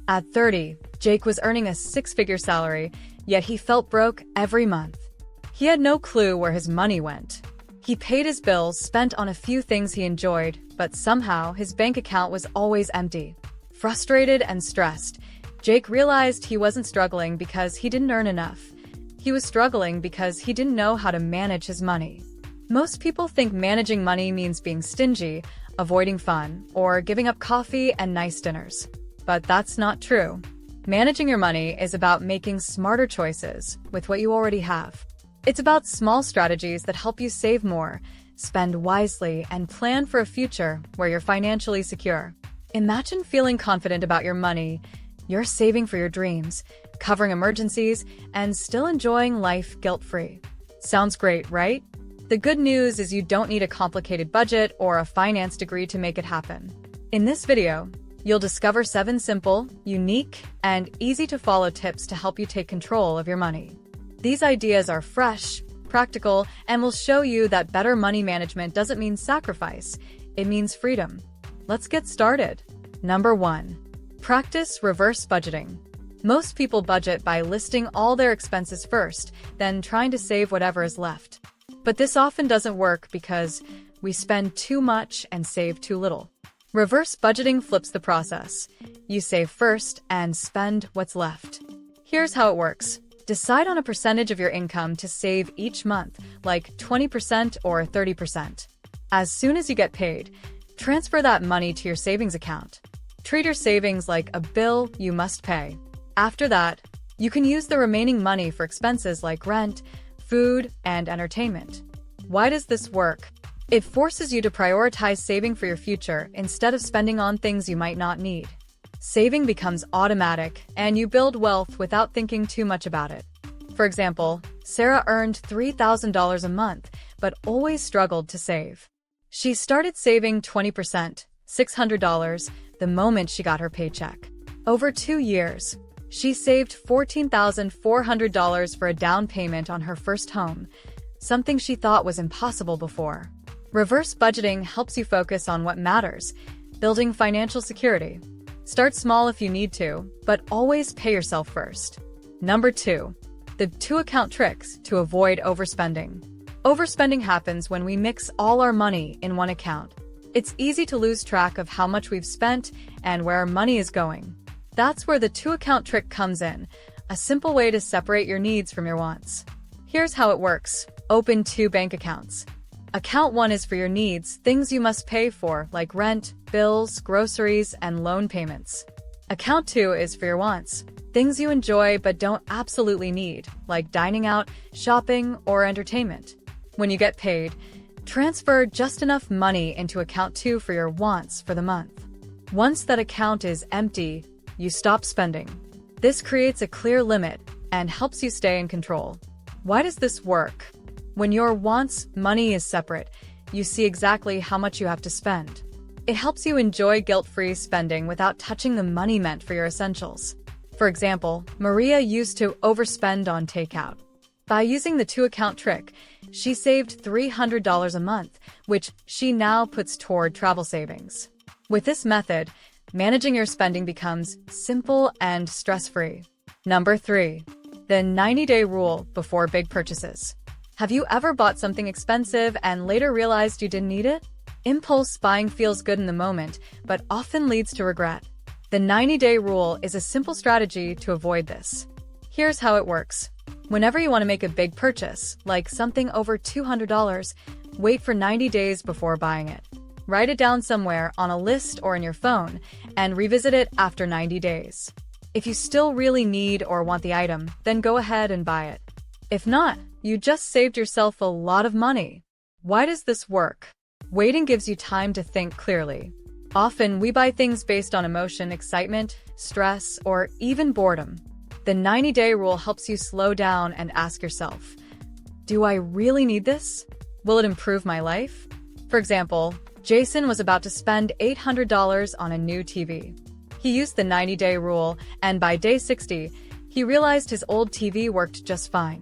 At 30, Jake was earning a six-figure salary, yet he felt broke every month. He had no clue where his money went. He paid his bills, spent on a few things he enjoyed, but somehow his bank account was always empty. Frustrated and stressed, Jake realized he wasn't struggling because he didn't earn enough. He was struggling because he didn't know how to manage his money. Most people think managing money means being stingy, avoiding fun, or giving up coffee and nice dinners. But that's not true. Managing your money is about making smarter choices with what you already have. It's about small strategies that help you save more, spend wisely, and plan for a future where you're financially secure. Imagine feeling confident about your money. You're saving for your dreams, covering emergencies, and still enjoying life guilt-free. Sounds great, right? The good news is you don't need a complicated budget or a finance degree to make it happen. In this video, you'll discover 7 simple, unique, and easy-to-follow tips to help you take control of your money. These ideas are fresh, practical, and will show you that better money management doesn't mean sacrifice, it means freedom. Let's get started. Number 1. Practice reverse budgeting. Most people budget by listing all their expenses first, then trying to save whatever is left. But this often doesn't work because we spend too much and save too little. Reverse budgeting flips the process. You save first and spend what's left. Here's how it works. Decide on a percentage of your income to save each month, like 20% or 30%. As soon as you get paid, transfer that money to your savings account. Treat your savings like a bill you must pay. After that, you can use the remaining money for expenses like rent, food, and entertainment. Why does this work? It forces you to prioritize saving for your future instead of spending on things you might not need. Saving becomes automatic, and you build wealth without thinking too much about it. For example, Sarah earned $3,000 a month, but always struggled to save. She started saving 20%, $600, the moment she got her paycheck. Over 2 years, she saved $14,400 for a down payment on her first home, something she thought was impossible before. Reverse budgeting helps you focus on what matters, building financial security. Start small if you need to, but always pay yourself first. Number 2. The 2-account tricks to avoid overspending. Overspending happens when we mix all our money in one account. It's easy to lose track of how much we've spent and where our money is going. That's where the 2-account trick comes in, a simple way to separate your needs from your wants. Here's how it works. Open 2 bank accounts. Account 1 is for your needs, things you must pay for, like rent, bills, groceries, and loan payments. Account 2 is for your wants, things you enjoy but don't absolutely need, like dining out, shopping, or entertainment. When you get paid, transfer just enough money into account 2 for your wants for the month. Once that account is empty, you stop spending. This creates a clear limit and helps you stay in control. Why does this work? When your wants money is separate, you see exactly how much you have to spend. It helps you enjoy guilt-free spending without touching the money meant for your essentials. For example, Maria used to overspend on takeout. By using the 2-account trick, she saved $300 a month, which she now puts toward travel savings. With this method, managing your spending becomes simple and stress-free. Number 3. The 90-day rule before big purchases. Have you ever bought something expensive and later realized you didn't need it? Impulse buying feels good in the moment, but often leads to regret. The 90-day rule is a simple strategy to avoid this. Here's how it works. Whenever you want to make a big purchase, like something over $200, wait for 90 days before buying it. Write it down somewhere on a list or in your phone, and revisit it after 90 days. If you still really need or want the item, then go ahead and buy it. If not, you just saved yourself a lot of money. Why does this work? Waiting gives you time to think clearly. Often, we buy things based on emotion, excitement, stress, or even boredom. The 90-day rule helps you slow down and ask yourself, do I really need this? Will it improve my life? For example, Jason was about to spend $800 on a new TV. He used the 90-day rule, and by day 60, he realized his old TV worked just fine.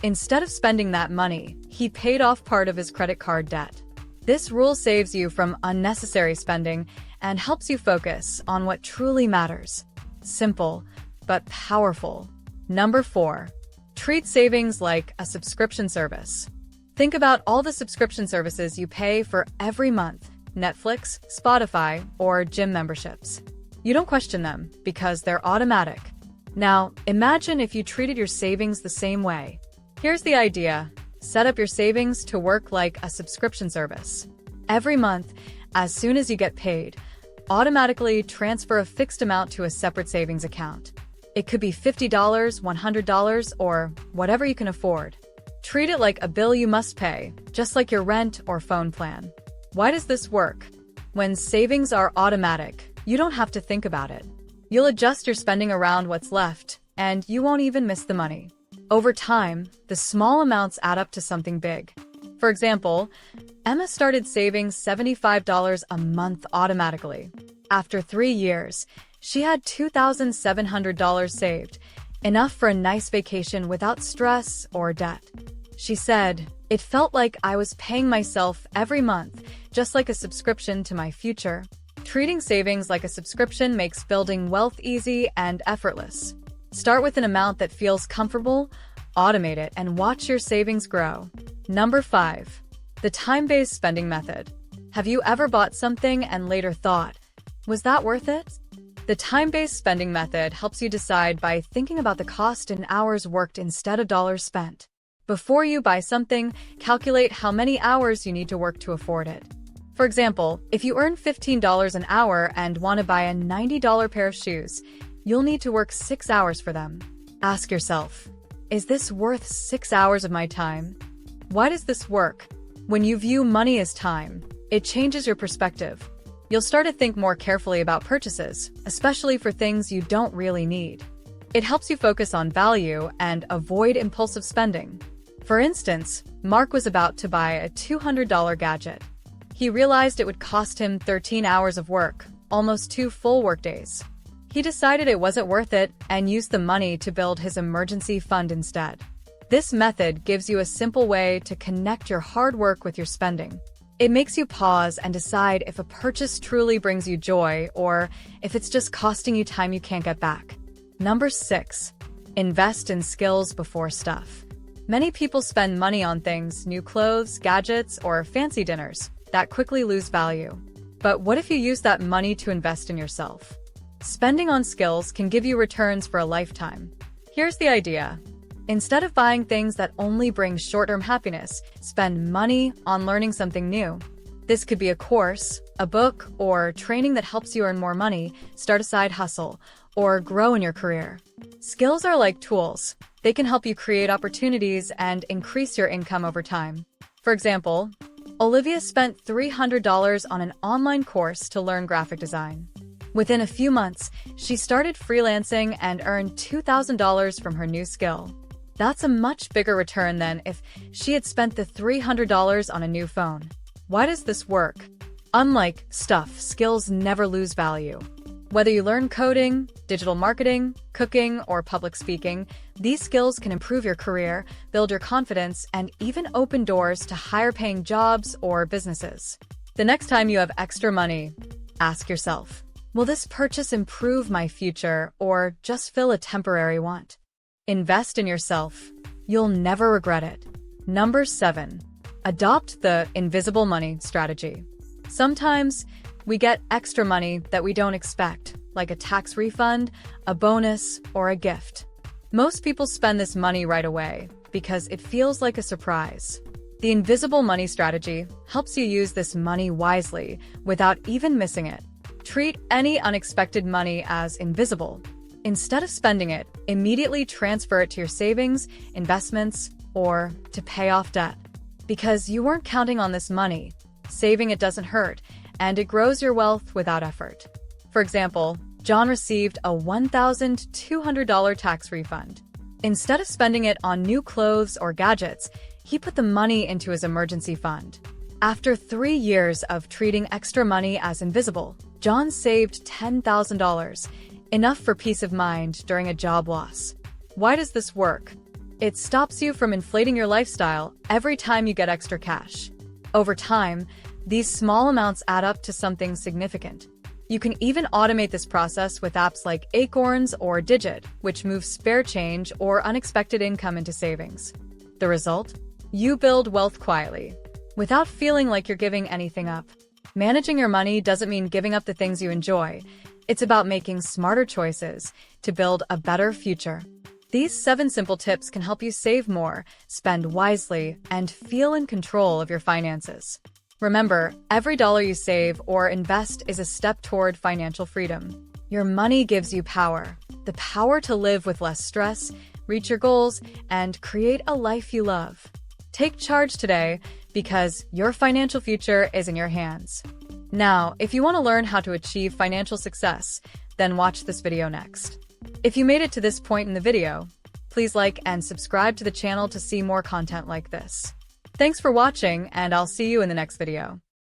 Instead of spending that money, he paid off part of his credit card debt. This rule saves you from unnecessary spending and helps you focus on what truly matters. Simple, but powerful. Number 4. Treat savings like a subscription service. Think about all the subscription services you pay for every month: Netflix, Spotify, or gym memberships. You don't question them because they're automatic. Now, imagine if you treated your savings the same way. Here's the idea. Set up your savings to work like a subscription service. Every month, as soon as you get paid, automatically transfer a fixed amount to a separate savings account. It could be $50, $100, or whatever you can afford. Treat it like a bill you must pay, just like your rent or phone plan. Why does this work? When savings are automatic, you don't have to think about it. You'll adjust your spending around what's left, and you won't even miss the money. Over time, the small amounts add up to something big. For example, Emma started saving $75 a month automatically. After 3 years, she had $2,700 saved, enough for a nice vacation without stress or debt. She said, "It felt like I was paying myself every month, just like a subscription to my future." Treating savings like a subscription makes building wealth easy and effortless. Start with an amount that feels comfortable, automate it, and watch your savings grow. Number 5. The time-based spending method. Have you ever bought something and later thought, was that worth it? The time-based spending method helps you decide by thinking about the cost in hours worked instead of dollars spent. Before you buy something, calculate how many hours you need to work to afford it. For example, if you earn $15 an hour and want to buy a $90 pair of shoes, you'll need to work 6 hours for them. Ask yourself, is this worth 6 hours of my time? Why does this work? When you view money as time, it changes your perspective. You'll start to think more carefully about purchases, especially for things you don't really need. It helps you focus on value and avoid impulsive spending. For instance, Mark was about to buy a $200 gadget. He realized it would cost him 13 hours of work, almost 2 full workdays. He decided it wasn't worth it and used the money to build his emergency fund instead. This method gives you a simple way to connect your hard work with your spending. It makes you pause and decide if a purchase truly brings you joy or if it's just costing you time you can't get back. Number 6. Invest in skills before stuff. Many people spend money on things, new clothes, gadgets, or fancy dinners, that quickly lose value. But what if you use that money to invest in yourself? Spending on skills can give you returns for a lifetime. Here's the idea. Instead of buying things that only bring short-term happiness, spend money on learning something new. This could be a course, a book, or training that helps you earn more money, start a side hustle, or grow in your career. Skills are like tools. They can help you create opportunities and increase your income over time. For example, Olivia spent $300 on an online course to learn graphic design. Within a few months, she started freelancing and earned $2,000 from her new skill. That's a much bigger return than if she had spent the $300 on a new phone. Why does this work? Unlike stuff, skills never lose value. Whether you learn coding, digital marketing, cooking, or public speaking, these skills can improve your career, build your confidence, and even open doors to higher-paying jobs or businesses. The next time you have extra money, ask yourself, will this purchase improve my future or just fill a temporary want? Invest in yourself. You'll never regret it. Number 7. Adopt the invisible money strategy. Sometimes we get extra money that we don't expect, like a tax refund, a bonus, or a gift. Most people spend this money right away because it feels like a surprise. The invisible money strategy helps you use this money wisely without even missing it. Treat any unexpected money as invisible. Instead of spending it, immediately transfer it to your savings, investments, or to pay off debt. Because you weren't counting on this money, saving it doesn't hurt, and it grows your wealth without effort. For example, John received a $1,200 tax refund. Instead of spending it on new clothes or gadgets, he put the money into his emergency fund. After 3 years of treating extra money as invisible, John saved $10,000, enough for peace of mind during a job loss. Why does this work? It stops you from inflating your lifestyle every time you get extra cash. Over time, these small amounts add up to something significant. You can even automate this process with apps like Acorns or Digit, which move spare change or unexpected income into savings. The result? You build wealth quietly, without feeling like you're giving anything up. Managing your money doesn't mean giving up the things you enjoy. It's about making smarter choices to build a better future. These 7 simple tips can help you save more, spend wisely, and feel in control of your finances. Remember, every dollar you save or invest is a step toward financial freedom. Your money gives you power, the power to live with less stress, reach your goals, and create a life you love. Take charge today, because your financial future is in your hands. Now, if you want to learn how to achieve financial success, then watch this video next. If you made it to this point in the video, please like and subscribe to the channel to see more content like this. Thanks for watching, and I'll see you in the next video.